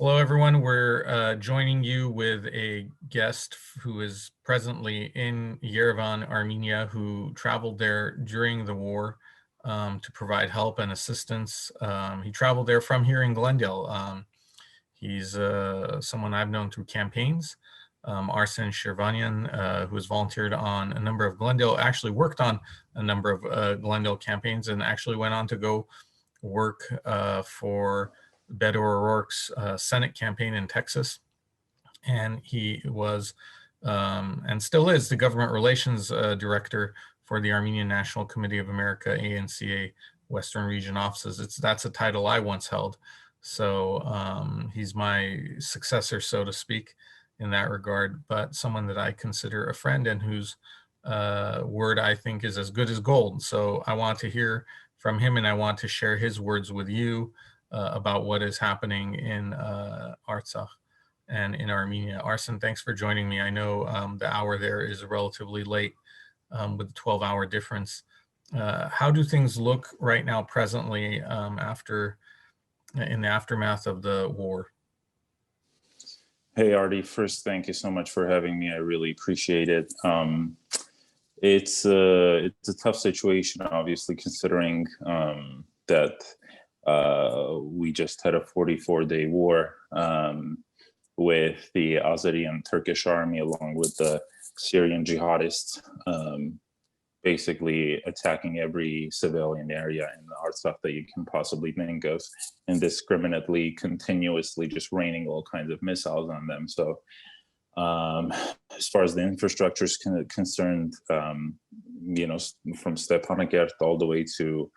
Hello, everyone. We're joining you with a guest who is presently in Yerevan, Armenia, who traveled there during the war to provide help and assistance. He traveled there from here in Glendale. He's someone I've known through campaigns. Arsen Shirvanyan, who has volunteered on a number of Glendale, actually worked on a number of Glendale campaigns and actually went on to go work for Beto O'Rourke's Senate campaign in Texas. And he was, and still is, the government relations director for the Armenian National Committee of America, ANCA, Western Region offices. That's a title I once held. So he's my successor, so to speak, in that regard, but someone that I consider a friend and whose word I think is as good as gold. So I want to hear from him, and I want to share his words with you about what is happening in Artsakh and in Armenia. Arsen, thanks for joining me. I know the hour there is relatively late with the 12-hour difference. How do things look right now presently in the aftermath of the war? Hey, Artie, first, thank you so much for having me. I really appreciate it. It's a tough situation, obviously, considering that we just had a 44-day war with the Azeri and Turkish army, along with the Syrian jihadists, basically attacking every civilian area in Artsakh that you can possibly think of, indiscriminately, continuously just raining all kinds of missiles on them. So as far as the infrastructure is concerned, you know, from Stepanakert all the way to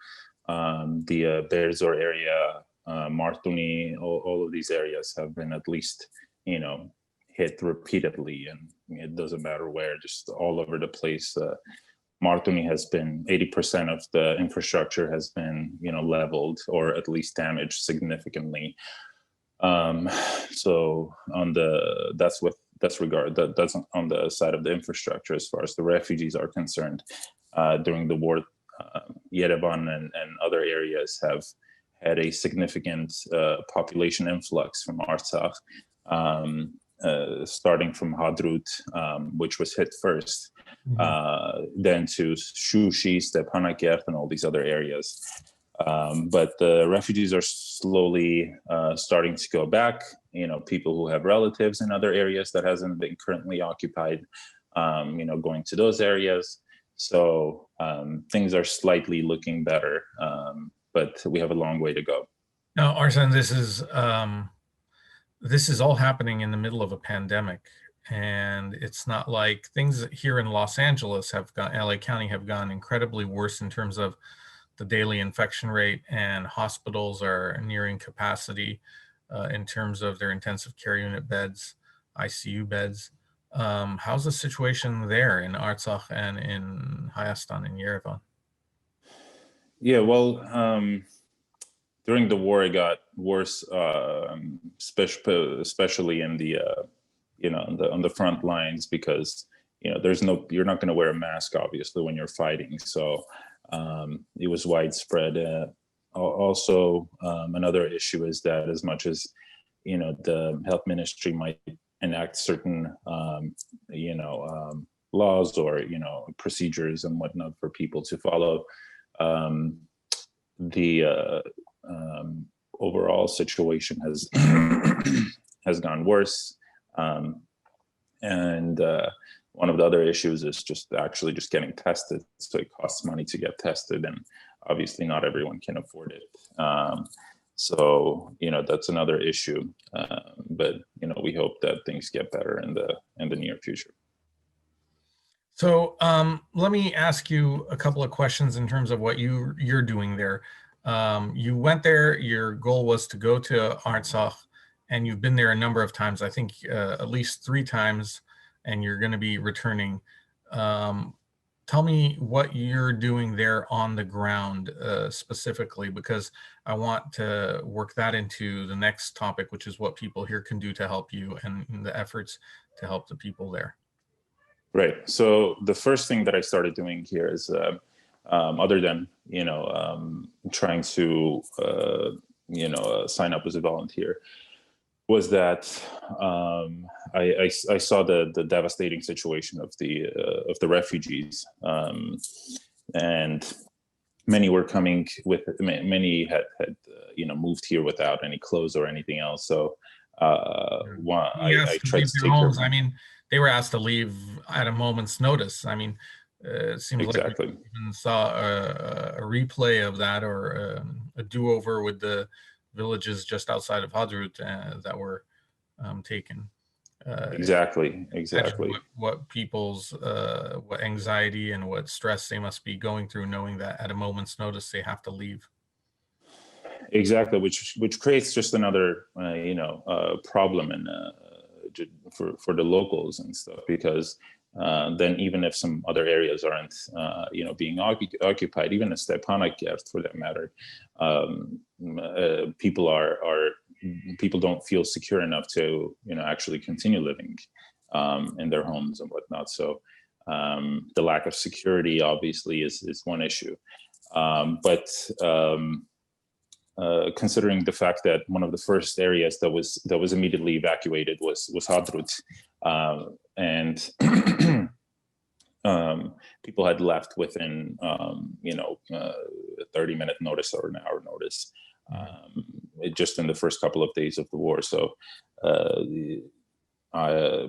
the Berzor area, Martuni, all of these areas have been at least, you know, hit repeatedly, and it doesn't matter where, just all over the place. Martuni has been 80% of the infrastructure has been, you know, leveled or at least damaged significantly. So that's on the side of the infrastructure. As far as the refugees are concerned, during the war, Yerevan and other areas have had a significant population influx from Artsakh, starting from Hadrut, which was hit first, then to Shushi, Stepanakert, and all these other areas. But the refugees are slowly starting to go back. You know, people who have relatives in other areas that hasn't been currently occupied, you know, going to those areas. So things are slightly looking better, but we have a long way to go. Now, Arsen, this is all happening in the middle of a pandemic, and it's not like things here in Los Angeles LA County have gone incredibly worse in terms of the daily infection rate, and hospitals are nearing capacity in terms of their intensive care unit beds, ICU beds. How's the situation there in Artsakh and in Hayastan in Yerevan? Yeah, well, during the war, it got worse, especially in the, you know, on the front lines, because, you know, you're not going to wear a mask, obviously, when you're fighting. So it was widespread. Also, another issue is that as much as, you know, the health ministry might enact certain, you know, laws or, you know, procedures and whatnot for people to follow, the overall situation has has gone worse. And one of the other issues is just getting tested. So it costs money to get tested, and obviously not everyone can afford it. So, you know, that's another issue. But, you know, we hope that things get better in the near future. So let me ask you a couple of questions in terms of what you're doing there. You went there, your goal was to go to Artsakh, and you've been there a number of times, I think at least 3 times, and you're going to be returning. Tell me what you're doing there on the ground specifically, because I want to work that into the next topic, which is what people here can do to help you and the efforts to help the people there. Right. So the first thing that I started doing here is, other than, you know, trying to, you know, sign up as a volunteer, was that I saw the devastating situation of the refugees, and many were coming with many had moved here without any clothes or anything else. So I Yes, to tried leave to their take care of homes. I them. mean, they were asked to leave at a moment's notice. I mean, it seems like we Exactly. even saw a replay of that, or a do-over with the villages just outside of Hadrut that were taken. Exactly. Imagine Exactly. what people's what anxiety and what stress they must be going through, knowing that at a moment's notice they have to leave. Exactly, which creates just another problem and for the locals and stuff, because then even if some other areas aren't being occupied, even in Stepanakert for that matter, people people don't feel secure enough to actually continue living in their homes and whatnot. So the lack of security obviously is one issue, but considering the fact that one of the first areas that was immediately evacuated was Hadrut, and people had left within a 30-minute notice or an hour notice, just in the first couple of days of the war. So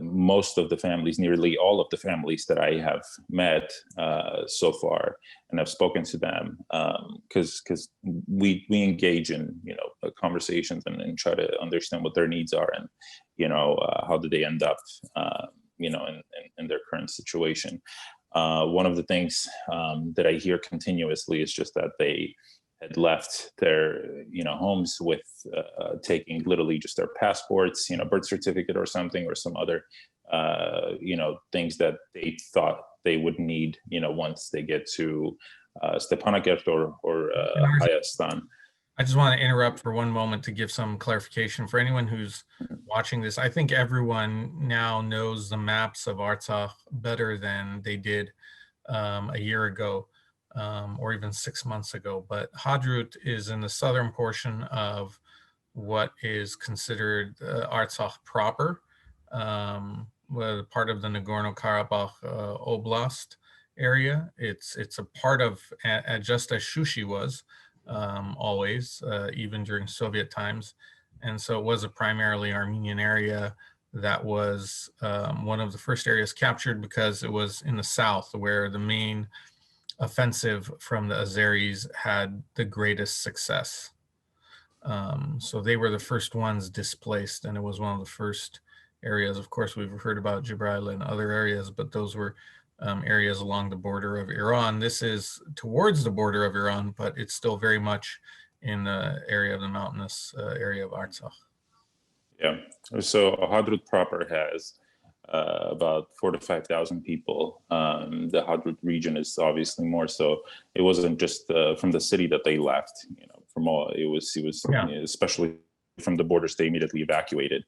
most of the families, nearly all of the families that I have met so far, and I've spoken to them, because we engage in conversations and try to understand what their needs are, and how did they end up in their current situation. One of the things that I hear continuously is just that they had left their homes with taking literally just their passports, birth certificate or something, or some other things that they thought they would need once they get to Stepanakert or Hayastan. I just want to interrupt for one moment to give some clarification for anyone who's watching this. I think everyone now knows the maps of Artsakh better than they did a year ago, or even 6 months ago. But Hadrut is in the southern portion of what is considered Artsakh proper, part of the Nagorno-Karabakh Oblast area. It's a part of, just as Shushi was, always, even during Soviet times. And so it was a primarily Armenian area that was one of the first areas captured, because it was in the south where the main offensive from the Azeris had the greatest success. So they were the first ones displaced, and it was one of the first areas. Of course, we've heard about Jibril and other areas, but those were areas along the border of Iran. This is towards the border of Iran, but it's still very much in the area of the mountainous area of Artsakh. Yeah, so Hadrut proper has about 4,000 to 5,000 people. The Hadrut region is obviously more so. It wasn't just from the city that they left, from all. It was especially from the borders they immediately evacuated.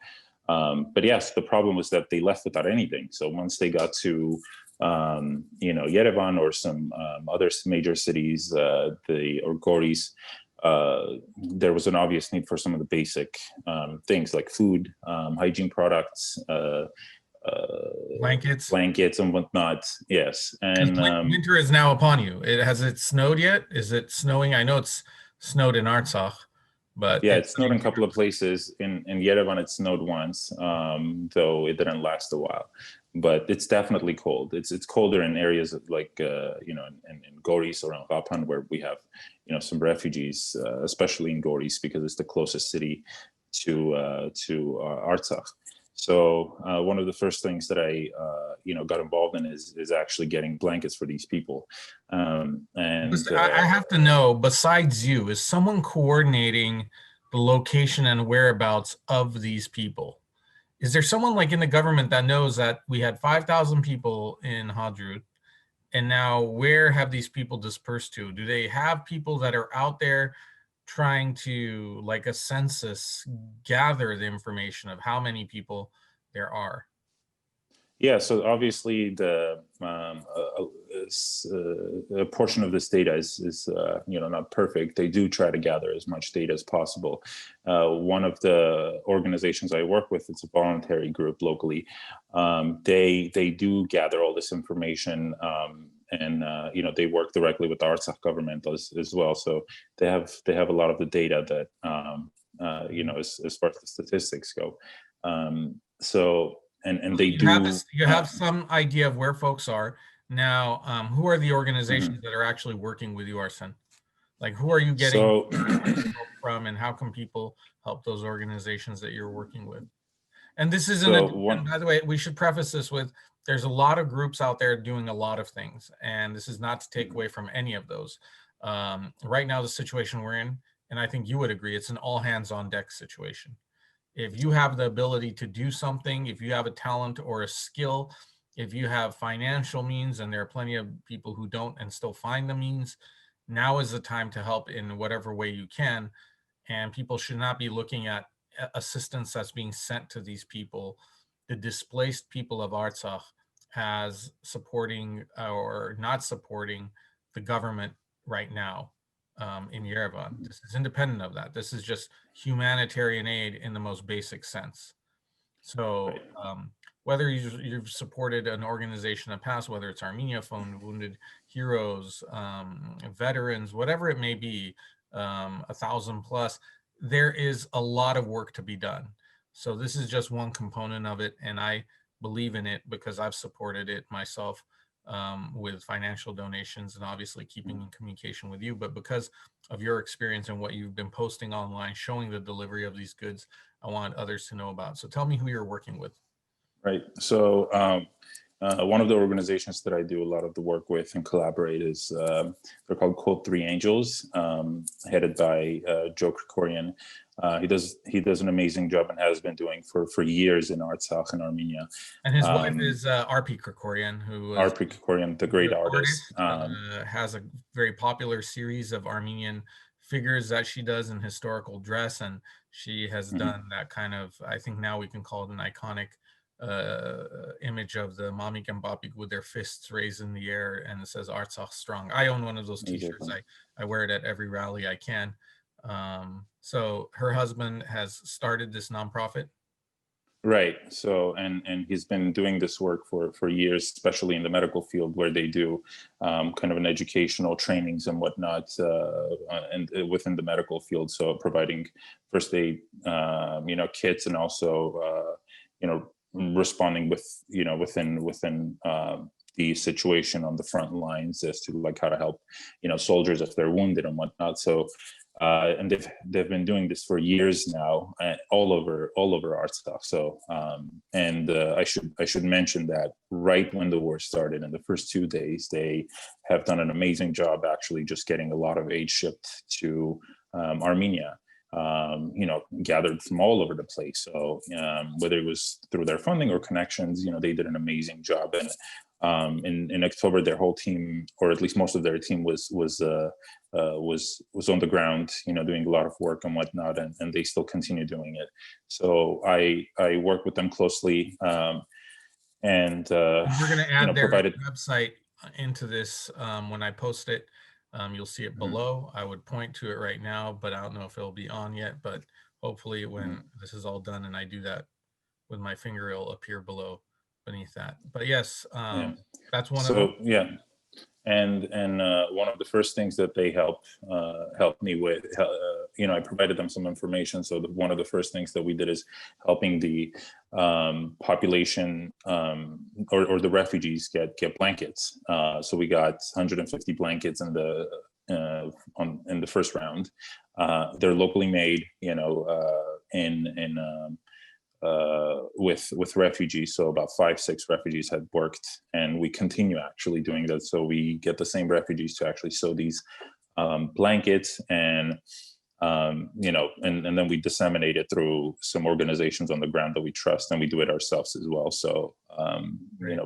But yes, the problem was that they left without anything. So once they got to Yerevan or some other major cities, or Goris, there was an obvious need for some of the basic things like food, hygiene products, blankets and whatnot. Yes, and winter is now upon you. Has it snowed yet? Is it snowing? I know it's snowed in Artsakh, but yeah, it snowed in a couple of places. In Yerevan, it snowed once, though it didn't last a while. But it's definitely cold. It's colder in areas like in Goris or in Rapan, where we have some refugees, especially in Goris, because it's the closest city to Artsakh. So one of the first things that I got involved in is actually getting blankets for these people. And I have to know, besides you, is someone coordinating the location and whereabouts of these people? Is there someone like in the government that knows that we had 5,000 people in Hadrut, and now where have these people dispersed to? Do they have people that are out there trying to, like a census, gather the information of how many people there are? Yeah, so obviously a portion of this data is not perfect. They do try to gather as much data as possible. One of the organizations I work with, it's a voluntary group locally. They do gather all this information, and they work directly with the Artsakh government as well. So they have a lot of the data that as far as the statistics go. And they you have some idea of where folks are now. Who are the organizations that are actually working with you, Arsen? Like, who are you getting help from, and how can people help those organizations that you're working with? And this isn't by the way, we should preface this with, there's a lot of groups out there doing a lot of things, and this is not to take away from any of those. Right now, the situation we're in, and I think you would agree, it's an all hands on deck situation. If you have the ability to do something, if you have a talent or a skill, if you have financial means, and there are plenty of people who don't and still find the means, now is the time to help in whatever way you can. And people should not be looking at assistance that's being sent to these people, the displaced people of Artsakh, as supporting or not supporting the government right now in Yerevan. This is independent of that. This is just humanitarian aid in the most basic sense. So whether you've supported an organization in the past, whether it's Armenia Fund, Wounded Heroes, veterans, whatever it may be, 1,000 plus, there is a lot of work to be done. So this is just one component of it, and I believe in it because I've supported it myself with financial donations and obviously keeping in communication with you. But because of your experience and what you've been posting online, showing the delivery of these goods, I want others to know about. So tell me who you're working with. Right. So one of the organizations that I do a lot of the work with and collaborate is they're called Code 3 Angels, headed by Joe Krikorian. He does an amazing job and has been doing for years in Artsakh in Armenia. And his wife is RP Krikorian, who is RP Krikorian, the great artist. Has a very popular series of Armenian figures that she does in historical dress, and she has done that kind of, I think now we can call it an iconic image of the Mamik and Bapik with their fists raised in the air, and it says Artsakh strong. I own one of those t-shirts. I wear it at every rally I can. So her husband has started this nonprofit. Right. So, and he's been doing this work for years, especially in the medical field, where they do kind of an educational trainings and whatnot, and within the medical field. So providing first aid, kits, and also, responding within the situation on the front lines as to like how to help, soldiers if they're wounded and whatnot. So, and they've been doing this for years now, all over Artsakh. So, I should mention that right when the war started, in the first 2 days, they have done an amazing job actually just getting a lot of aid shipped to Armenia. Gathered from all over the place. So whether it was through their funding or connections, they did an amazing job. And in October, their whole team, or at least most of their team, was on the ground, doing a lot of work and whatnot, and they still continue doing it. So I work with them closely, and we're going to add their website into this when I post it. You'll see it below. I would point to it right now, but I don't know if it'll be on yet. But hopefully when this is all done and I do that with my finger, it'll appear beneath that. But yes, that's one of them. Yeah. And one of the first things that they helped me with, I provided them some information. So one of the first things that we did is helping the population or the refugees get blankets. So we got 150 blankets in the first round. They're locally made, with refugees. So about 5-6 refugees had worked, and we continue actually doing that. So we get the same refugees to actually sew these blankets, and and then we disseminate it through some organizations on the ground that we trust, and we do it ourselves as well. So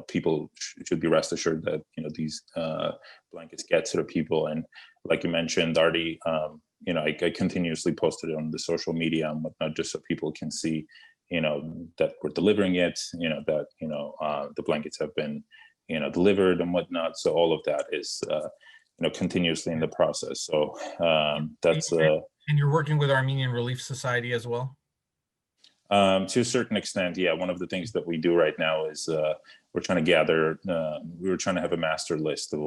people should be rest assured that these blankets get to the people. And like you mentioned, Artie, I continuously post it on the social media and whatnot, just so people can see that we're delivering it, that the blankets have been delivered and whatnot. So all of that is continuously in the process. So that's And you're working with Armenian Relief Society as well? To a certain extent, yeah. One of the things that we do right now is we're trying to gather. We were trying to have a master list of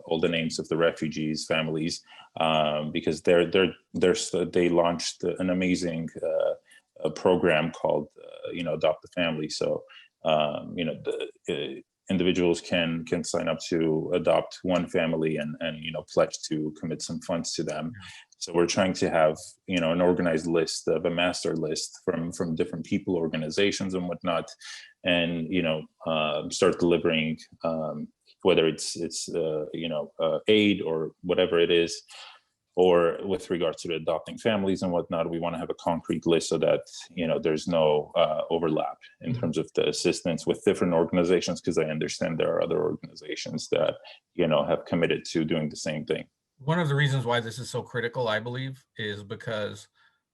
all the names of the refugees' families, because they launched an amazing a program called Adopt a Family. So the individuals can sign up to adopt one family and pledge to commit some funds to them. So we're trying to have an organized list of a master list from different people, organizations, and whatnot, and start delivering, whether it's aid or whatever it is, or with regards to adopting families and whatnot. We want to have a concrete list so that there's no overlap in terms of the assistance with different organizations, because I understand there are other organizations that have committed to doing the same thing. One of the reasons why this is so critical, I believe, is because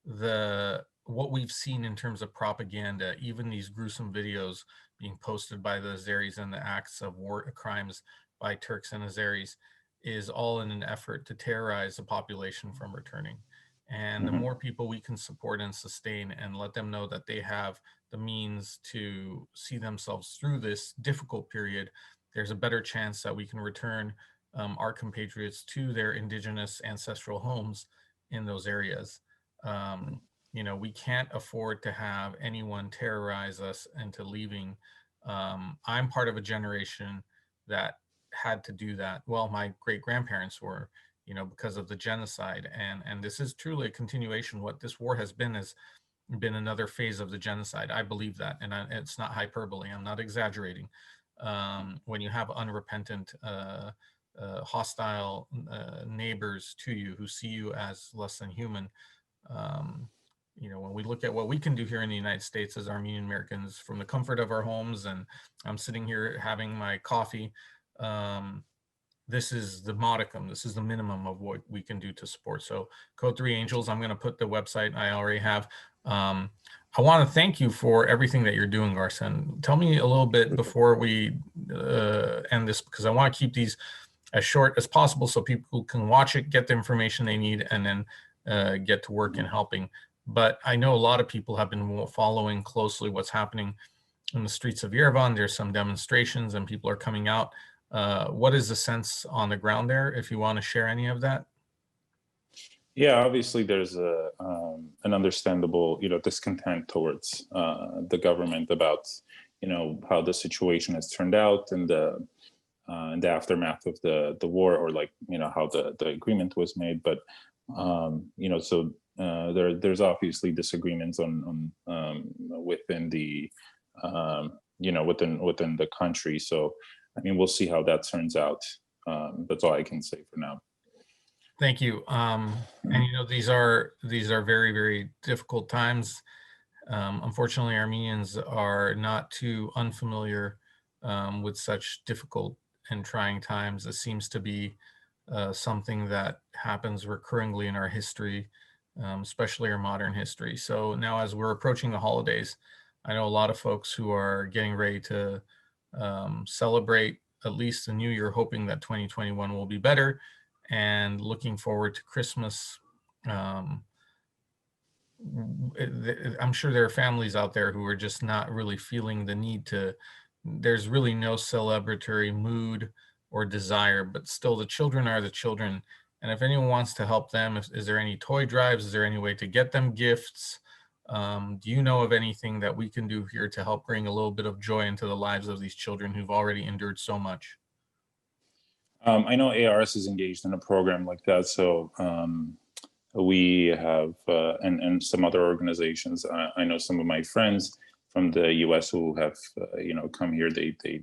what we've seen in terms of propaganda, even these gruesome videos being posted by the Azeris and the acts of war crimes by Turks and Azeris, is all in an effort to terrorize the population from returning. And the more people we can support and sustain and let them know that they have the means to see themselves through this difficult period, there's a better chance that we can return our compatriots to their indigenous ancestral homes in those areas. We can't afford to have anyone terrorize us into leaving. I'm part of a generation that had to do that. Well, my great grandparents were, because of the genocide, and this is truly a continuation. What this war has been another phase of the genocide. I believe that, and it's not hyperbole. I'm not exaggerating. When you have unrepentant, hostile neighbors to you who see you as less than human, when we look at what we can do here in the United States as Armenian Americans from the comfort of our homes, and I'm sitting here having my coffee, this is the modicum, this is the minimum of what we can do to support. So Code 3 Angels, I'm going to put the website I already have. I want to thank you for everything that you're doing, Arsen. Tell me a little bit before we end this, because I want to keep these as short as possible so people can watch it, get the information they need, and then get to work in helping. But I know a lot of people have been following closely what's happening in the streets of Yerevan. There's some demonstrations and people are coming out. What is the sense on the ground there, if you want to share any of that? Yeah, obviously there's an understandable, discontent towards the government about, how the situation has turned out, and in the aftermath of the war, or how the agreement was made. But so there's obviously disagreements on within the within the country. So we'll see how that turns out. That's all I can say for now. Thank you. And these are very, very difficult times. Unfortunately, Armenians are not too unfamiliar with such difficult and trying times. This seems to be something that happens recurringly in our history, especially our modern history. So now, as we're approaching the holidays, I know a lot of folks who are getting ready to celebrate at least the new year, hoping that 2021 will be better, and looking forward to Christmas. I'm sure there are families out there who are just not really feeling the need to, there's really no celebratory mood or desire, but still the children are the children. And if anyone wants to help them, is there any toy drives? Is there any way to get them gifts? Do you know of anything that we can do here to help bring a little bit of joy into the lives of these children who've already endured so much? I know ARS is engaged in a program like that. So we have, and some other organizations. I know some of my friends from the U.S. who have, come here. They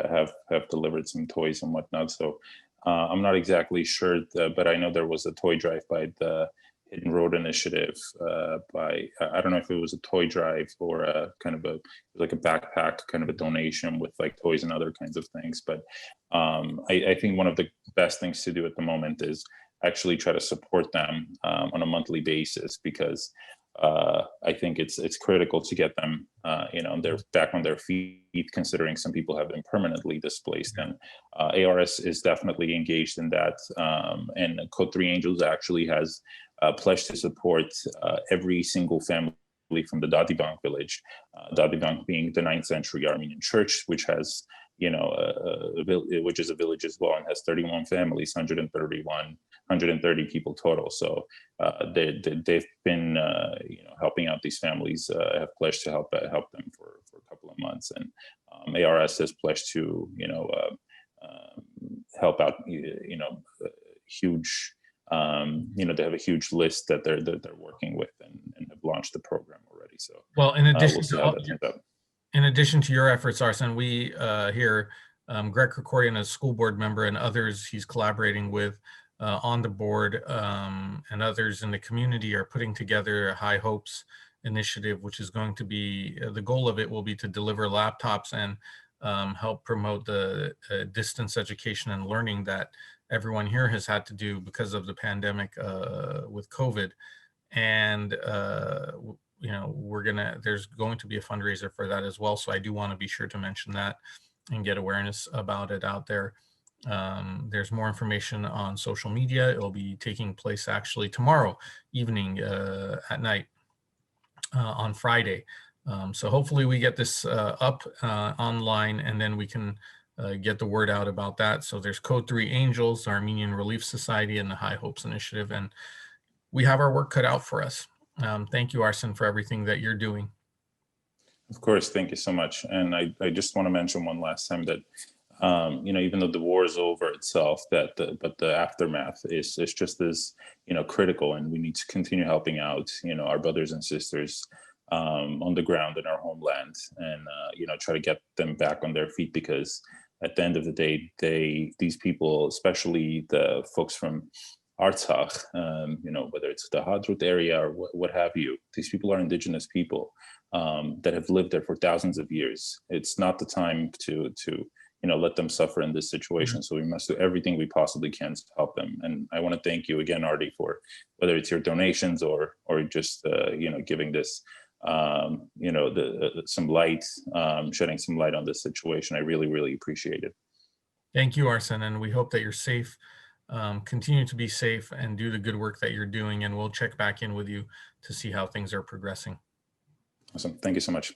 have delivered some toys and whatnot. So I'm not exactly sure, but I know there was a toy drive by the Hidden Road Initiative. I don't know if it was a toy drive or a kind of like a backpack, kind of a donation with toys and other kinds of things. But I think one of the best things to do at the moment is actually try to support them on a monthly basis, because I think it's critical to get them, they're back on their feet, considering some people have been permanently displaced. And ARS is definitely engaged in that. And Code 3 Angels actually has pledged to support every single family from the Dadibang village, Dadibang being the 9th century Armenian church, which has, which is a village as well, and has 31 families, 130 people total. So they've been, helping out these families, have pledged to help them for a couple of months, and ARS has pledged to, help out, huge, they have a huge list that they're working with, and have launched the program already. So well, in addition we'll see to how that turns out. in addition to your efforts, Arsen, we here, Greg Krikorian, a school board member, and others he's collaborating with on the board, and others in the community, are putting together a High Hopes initiative, which is going to be, the goal of it will be to deliver laptops and help promote the distance education and learning that everyone here has had to do because of the pandemic with COVID. And there's going to be a fundraiser for that as well. So I do want to be sure to mention that and get awareness about it out there. There's more information on social media. It'll be taking place actually tomorrow evening at night on Friday. So hopefully we get this up online, and then we can get the word out about that. So there's Code 3 Angels, Armenian Relief Society, and the High Hopes Initiative. And we have our work cut out for us. Thank you, Arsen, for everything that you're doing. Of course, thank you so much. And I just want to mention one last time that, even though the war is over itself, but the aftermath is just as, critical, and we need to continue helping out, our brothers and sisters on the ground in our homeland, and, try to get them back on their feet, because at the end of the day, these people, especially the folks from Artsakh, whether it's the Hadrut area or what have you, these people are indigenous people that have lived there for thousands of years. It's not the time to let them suffer in this situation. So we must do everything we possibly can to help them. And I want to thank you again, Artie, for whether it's your donations or just giving this some light, shedding some light on this situation. I really, really appreciate it. Thank you, Arsen, and we hope that you're safe. Continue to be safe and do the good work that you're doing, and we'll check back in with you to see how things are progressing. Awesome. Thank you so much.